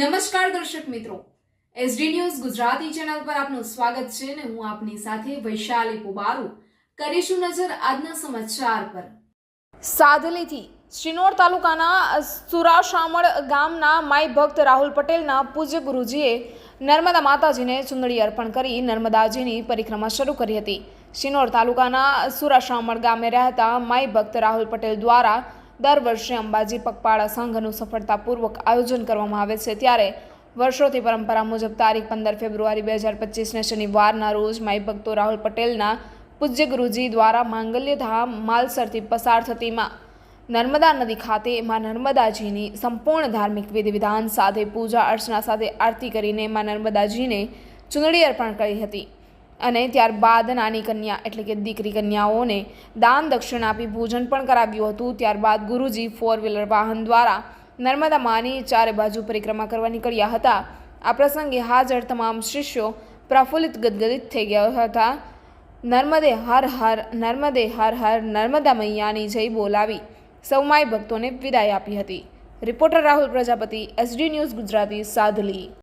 નમસ્કાર દર્શક મિત્રો, એસડી ન્યૂઝ ગુજરાતી ચેનલ પર આપનું સ્વાગત છે અને હું આપની સાથે વૈશાલી પુબારુ કરીશું નજર આજના સમાચાર પર। સાદલીથી શિનોર તાલુકાના સુરાશામળ ગામના માઈ ભક્ત રાહુલ પટેલના પૂજ્ય ગુરુજીએ નર્મદા માતાજીને ચુંદડી અર્પણ કરી નર્મદાજીની પરિક્રમા શરૂ કરી હતી। શિનોર તાલુકાના સુરાશામળ ગામે રહેતા માઈ ભક્ત રાહુલ પટેલ દ્વારા દર વર્ષે અંબાજી પગપાળા સંઘનું સફળતાપૂર્વક આયોજન કરવામાં આવે છે। ત્યારે વર્ષોથી પરંપરા મુજબ તારીખ 15 ફેબ્રુઆરી 2025ને શનિવારના રોજ માઈ ભક્તો રાહુલ પટેલના પૂજ્ય ગુરુજી દ્વારા માંગલ્યધામ માલસરથી પસાર થતી માં નર્મદા નદી ખાતે માં નર્મદાજીની સંપૂર્ણ ધાર્મિક વિધિ વિધાન સાથે પૂજા અર્ચના સાથે આરતી કરીને માં નર્મદાજીને ચુંદડી અર્પણ કરી હતી અને ત્યારબાદ નાની કન્યા એટલે કે દીકરી કન્યાઓને દાન દક્ષિણા આપી ભોજન પણ કરાવ્યું હતું। ત્યારબાદ ગુરુજી 4 વ્હીલર વાહન દ્વારા નર્મદા માની ચારે બાજુ પરિક્રમા કરવા નીકળ્યા હતા। આ પ્રસંગે હાજર તમામ શિષ્યો પ્રફુલ્લિત ગદગદિત થઈ ગયા હતા। નર્મદે હર હર નર્મદે હર હર નર્મદા મૈયાની જય બોલાવી સૌ માઈ ભક્તોને વિદાય આપી હતી। Reporter Rahul Prajapati, SD news Gujarati, Sadhli.